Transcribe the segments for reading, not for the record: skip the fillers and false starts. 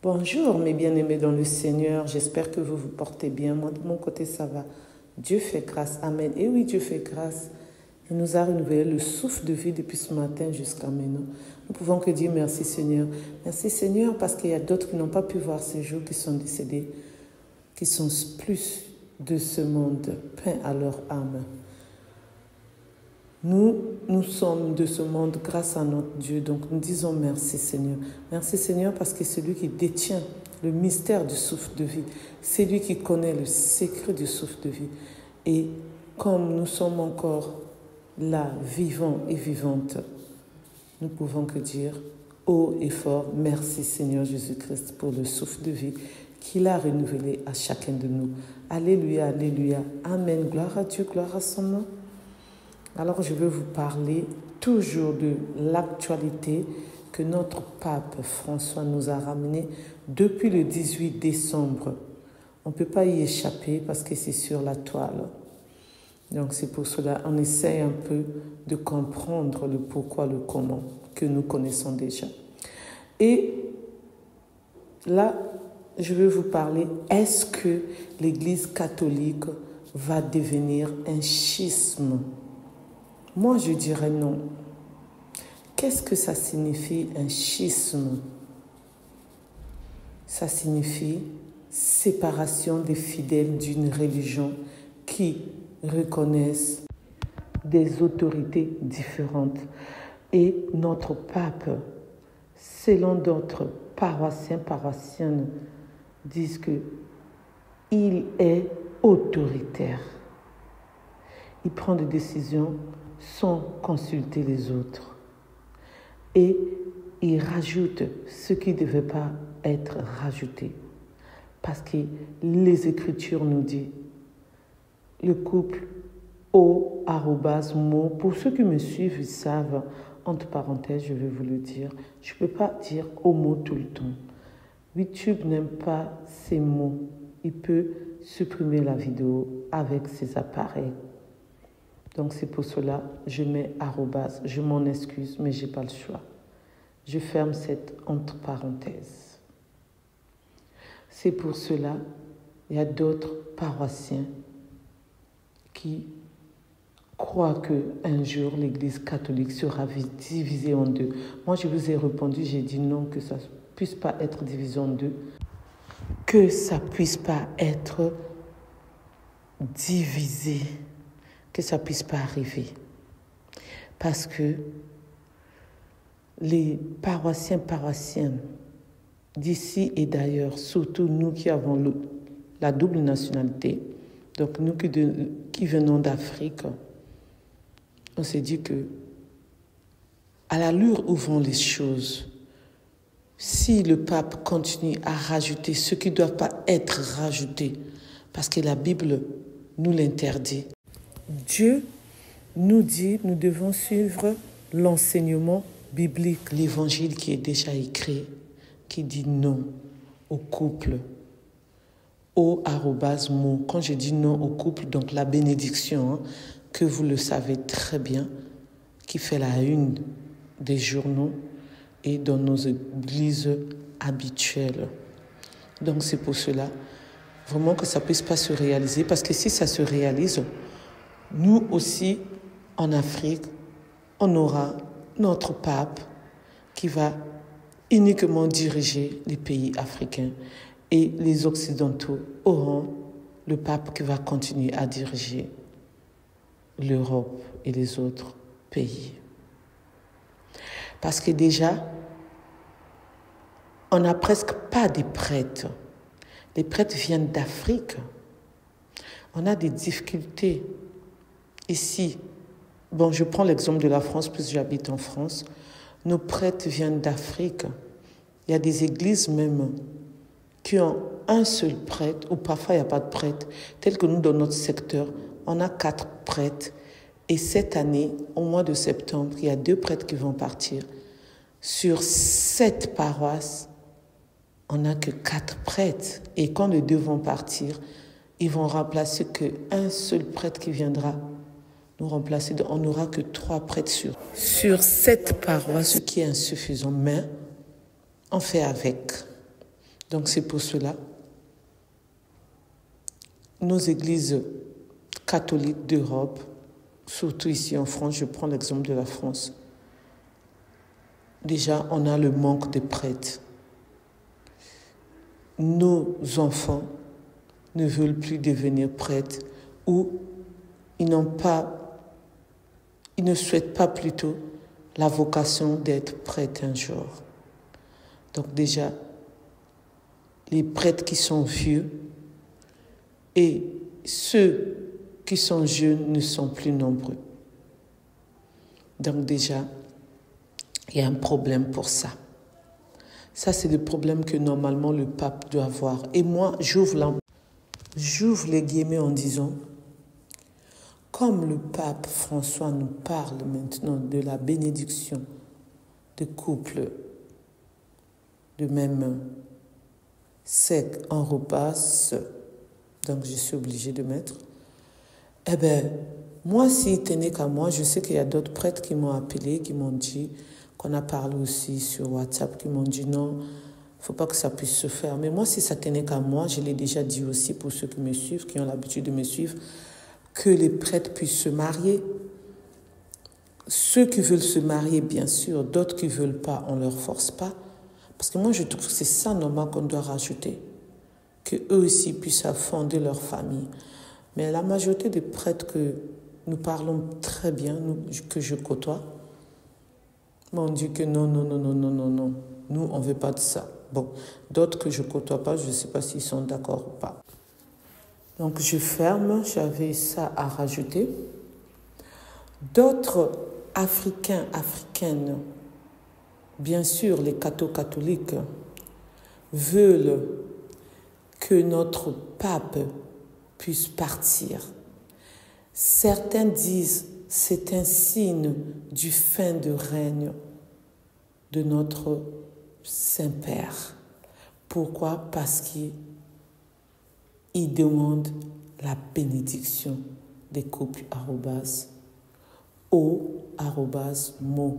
Bonjour mes bien-aimés dans le Seigneur, j'espère que vous vous portez bien. Moi de mon côté ça va. Dieu fait grâce, amen. Et oui, Dieu fait grâce. Il nous a renouvelé le souffle de vie depuis ce matin jusqu'à maintenant. Nous pouvons que dire merci Seigneur. Merci Seigneur parce qu'il y a d'autres qui n'ont pas pu voir ces jours, qui sont décédés, qui sont plus de ce monde, paix à leur âme. Nous sommes de ce monde grâce à notre Dieu. Donc nous disons merci Seigneur. Merci Seigneur parce que c'est lui qui détient le mystère du souffle de vie. C'est lui qui connaît le secret du souffle de vie. Et comme nous sommes encore là, vivants et vivantes, nous pouvons que dire haut et fort, merci Seigneur Jésus-Christ pour le souffle de vie qu'il a renouvelé à chacun de nous. Alléluia, alléluia, amen. Gloire à Dieu, gloire à son nom. Alors je veux vous parler toujours de l'actualité que notre pape François nous a ramené depuis le 18 décembre. On ne peut pas y échapper parce que c'est sur la toile. Donc c'est pour cela qu'on essaie un peu de comprendre le pourquoi, le comment que nous connaissons déjà. Et là, je veux vous parler, est-ce que l'Église catholique va devenir un schisme ? Moi, je dirais non. Qu'est-ce que ça signifie, un schisme? Ça signifie séparation des fidèles d'une religion qui reconnaissent des autorités différentes. Et notre pape, selon d'autres paroissiennes, disent qu'il est autoritaire. Il prend des décisions sans consulter les autres. Et il rajoute ce qui ne devait pas être rajouté. Parce que les Écritures nous disent, le couple O@mo, pour ceux qui me suivent, ils savent, entre parenthèses, je vais vous le dire, je ne peux pas dire homo tout le temps. YouTube n'aime pas ces mots. Il peut supprimer la vidéo avec ses appareils. Donc c'est pour cela que je mets arrobase. Je m'en excuse, mais je n'ai pas le choix. Je ferme cette entre parenthèses. C'est pour cela qu'il y a d'autres paroissiens qui croient qu'un jour l'Église catholique sera divisée en deux. Moi je vous ai répondu, j'ai dit non, que ça ne puisse pas être divisé en deux, que ça ne puisse pas être divisé, que ça ne puisse pas arriver. Parce que les paroissiennes d'ici et d'ailleurs, surtout nous qui avons la double nationalité, donc nous qui venons d'Afrique, on s'est dit que à l'allure où vont les choses, si le pape continue à rajouter ce qui ne doit pas être rajouté, parce que la Bible nous l'interdit, Dieu nous dit, nous devons suivre l'enseignement biblique, l'évangile qui est déjà écrit, qui dit non au couple, O@mo. Quand je dis non au couple, donc la bénédiction, que vous le savez très bien, qui fait la une des journaux et dans nos églises habituelles. Donc c'est pour cela, vraiment que ça ne puisse pas se réaliser, parce que si ça se réalise, nous aussi, en Afrique, on aura notre pape qui va uniquement diriger les pays africains et les Occidentaux auront le pape qui va continuer à diriger l'Europe et les autres pays. Parce que déjà, on n'a presque pas de prêtres. Les prêtres viennent d'Afrique. On a des difficultés. Ici, je prends l'exemple de la France, puisque j'habite en France. Nos prêtres viennent d'Afrique. Il y a des églises même qui ont un seul prêtre, ou parfois il n'y a pas de prêtre, tel que nous dans notre secteur, on a 4 prêtres. Et cette année, au mois de septembre, il y a 2 prêtres qui vont partir. Sur 7 paroisses, on n'a que 4 prêtres. Et quand les 2 vont partir, ils vont remplacer qu'un seul prêtre qui viendra nous remplacer. On n'aura que 3 prêtres sur 7 paroisses, ce qui est insuffisant. Mais on fait avec. Donc c'est pour cela, nos églises catholiques d'Europe, surtout ici en France, je prends l'exemple de la France, déjà on a le manque de prêtres. Nos enfants ne veulent plus devenir prêtres ou ils ne souhaitent pas plutôt la vocation d'être prêtres un jour. Donc déjà, les prêtres qui sont vieux et ceux qui sont jeunes ne sont plus nombreux. Donc déjà, il y a un problème pour ça. Ça, c'est le problème que normalement le pape doit avoir. Et moi, j'ouvre les guillemets en disant, comme le pape François nous parle maintenant de la bénédiction de couples de même sexe en repasse, donc je suis obligée de mettre, eh bien, moi, s'il tenait qu'à moi, je sais qu'il y a d'autres prêtres qui m'ont appelé, qui m'ont dit, qu'on a parlé aussi sur WhatsApp, qui m'ont dit non, il ne faut pas que ça puisse se faire. Mais moi, si ça tenait qu'à moi, je l'ai déjà dit aussi pour ceux qui me suivent, qui ont l'habitude de me suivre, que les prêtres puissent se marier. Ceux qui veulent se marier, bien sûr, d'autres qui ne veulent pas, on ne leur force pas. Parce que moi, je trouve que c'est ça, normalement, qu'on doit rajouter. Qu'eux aussi puissent fonder leur famille. Mais la majorité des prêtres que nous parlons très bien, que je côtoie, m'ont dit que non. Nous, on ne veut pas de ça. Bon, d'autres que je ne côtoie pas, je ne sais pas s'ils sont d'accord ou pas. Donc, je ferme, j'avais ça à rajouter. D'autres Africains, Africaines, bien sûr, les catholiques, veulent que notre pape puisse partir. Certains disent c'est un signe du fin de règne de notre Saint-Père. Pourquoi? Parce qu'il demande la bénédiction des couples @o@mo.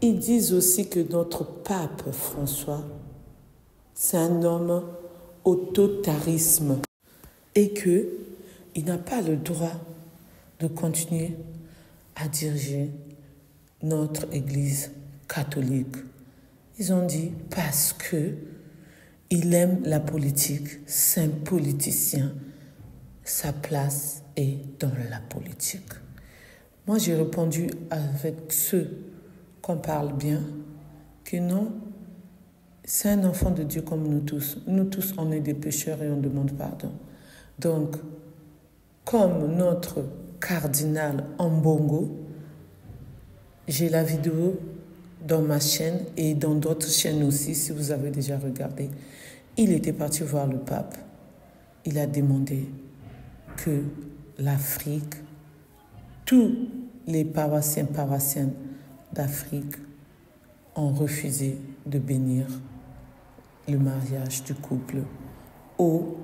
Ils disent aussi que notre pape François, c'est un homme autoritarisme et qu'il n'a pas le droit de continuer à diriger notre Église catholique. Ils ont dit parce qu'il aime la politique, c'est un politicien, sa place est dans la politique. Moi, j'ai répondu avec ceux qu'on parle bien que non, c'est un enfant de Dieu comme nous tous. Nous tous, on est des pécheurs et on demande pardon. Donc, comme notre cardinal Ambongo, j'ai la vidéo dans ma chaîne et dans d'autres chaînes aussi, si vous avez déjà regardé. Il était parti voir le pape. Il a demandé que l'Afrique, tous les paroissiennes d'Afrique ont refusé de bénir le mariage du couple @mo.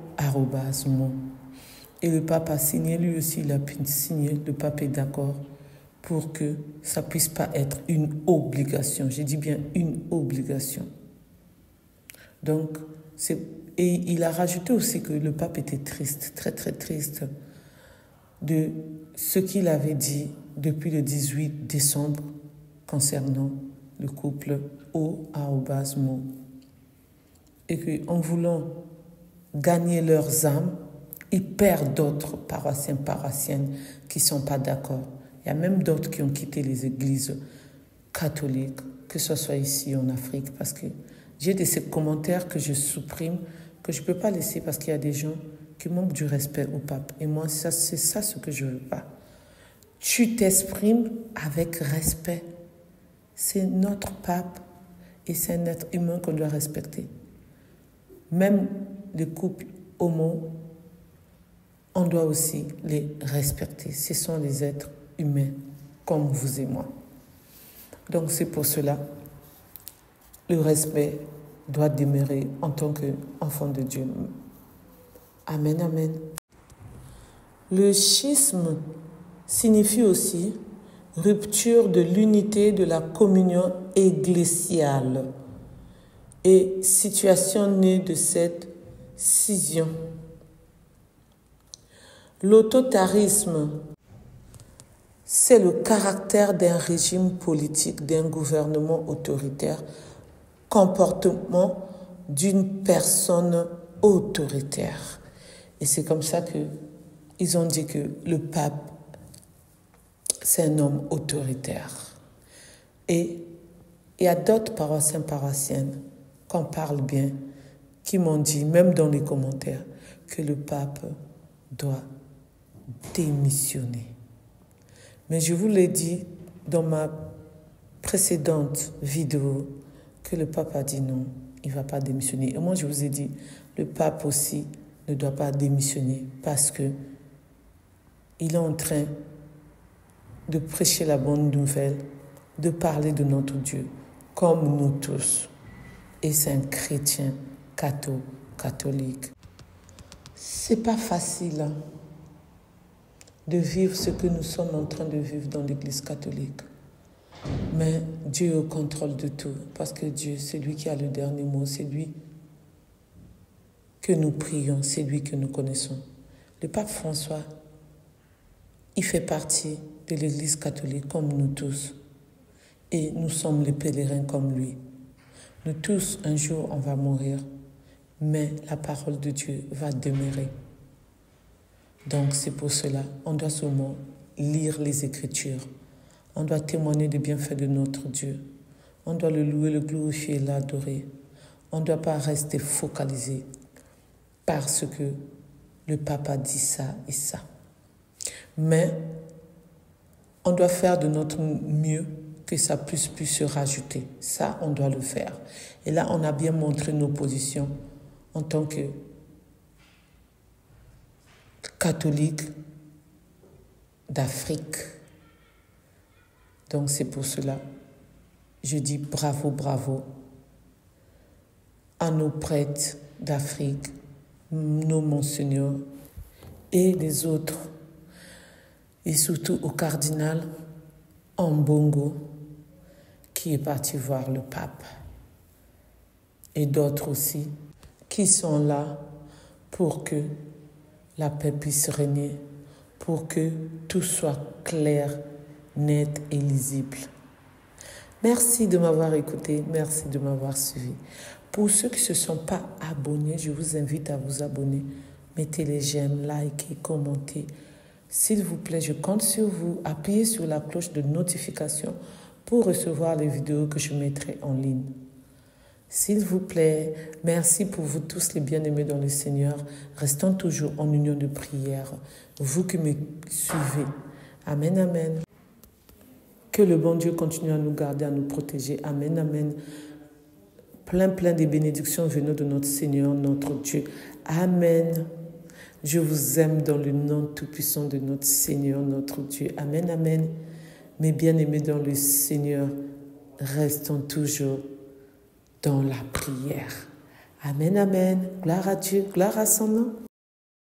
Et le pape a signé, lui aussi il a signé, le pape est d'accord pour que ça ne puisse pas être une obligation. Je dis bien une obligation. Donc, et il a rajouté aussi que le pape était triste, très très triste, de ce qu'il avait dit depuis le 18 décembre concernant le couple @mo. Et qu'en voulant gagner leurs âmes, ils perdent d'autres paroissiennes qui ne sont pas d'accord. Il y a même d'autres qui ont quitté les églises catholiques, que ce soit ici en Afrique, parce que j'ai de ces commentaires que je supprime, que je ne peux pas laisser parce qu'il y a des gens qui manquent du respect au pape. Et moi, c'est ça ce que je ne veux pas. Tu t'exprimes avec respect. C'est notre pape et c'est un être humain qu'on doit respecter. Même les couples homo, on doit aussi les respecter. Ce sont des êtres humains comme vous et moi. Donc c'est pour cela, le respect doit demeurer en tant qu'enfant de Dieu. Amen, amen. Le schisme signifie aussi rupture de l'unité de la communion ecclésiale. et situation née de cette scission. L'autoritarisme, c'est le caractère d'un régime politique, d'un gouvernement autoritaire, comportement d'une personne autoritaire. Et c'est comme ça qu'ils ont dit que le pape, c'est un homme autoritaire. Et il y a d'autres paroissiens, paroissiennes, qu'on parle bien, qui m'ont dit, même dans les commentaires, que le pape doit démissionner. Mais je vous l'ai dit dans ma précédente vidéo que le pape a dit non, il ne va pas démissionner. Et moi, je vous ai dit, le pape aussi ne doit pas démissionner parce que il est en train de prêcher la bonne nouvelle, de parler de notre Dieu, comme nous tous. Et c'est un chrétien catholique. C'est pas facile hein, de vivre ce que nous sommes en train de vivre dans l'Église catholique. Mais Dieu est au contrôle de tout, parce que Dieu, c'est lui qui a le dernier mot, c'est lui que nous prions, c'est lui que nous connaissons. Le pape François, il fait partie de l'Église catholique comme nous tous. Et nous sommes les pèlerins comme lui. Nous tous, un jour, on va mourir, mais la parole de Dieu va demeurer. Donc c'est pour cela, on doit seulement lire les Écritures. On doit témoigner des bienfaits de notre Dieu. On doit le louer, le glorifier, l'adorer. On ne doit pas rester focalisé parce que le pape a dit ça et ça. Mais on doit faire de notre mieux que ça puisse se rajouter. Ça, on doit le faire. Et là, on a bien montré nos positions en tant que catholiques d'Afrique. Donc c'est pour cela, je dis bravo, bravo à nos prêtres d'Afrique, nos monseigneurs et les autres, et surtout au cardinal Ambongo qui est parti voir le pape, et d'autres aussi qui sont là pour que la paix puisse régner, pour que tout soit clair, net et lisible. Merci de m'avoir écouté, merci de m'avoir suivi. Pour ceux qui ne se sont pas abonnés, je vous invite à vous abonner. Mettez les j'aime, likez, commentez. S'il vous plaît, je compte sur vous. Appuyez sur la cloche de notification pour recevoir les vidéos que je mettrai en ligne. S'il vous plaît, merci pour vous tous les bien-aimés dans le Seigneur. Restons toujours en union de prière. Vous qui me suivez. Amen, amen. Que le bon Dieu continue à nous garder, à nous protéger. Amen, amen. Plein des bénédictions venant de notre Seigneur, notre Dieu. Amen. Je vous aime dans le nom tout-puissant de notre Seigneur, notre Dieu. Amen, amen. Mes bien-aimés dans le Seigneur, restons toujours dans la prière. Amen, amen. Gloire à Dieu, gloire à son nom.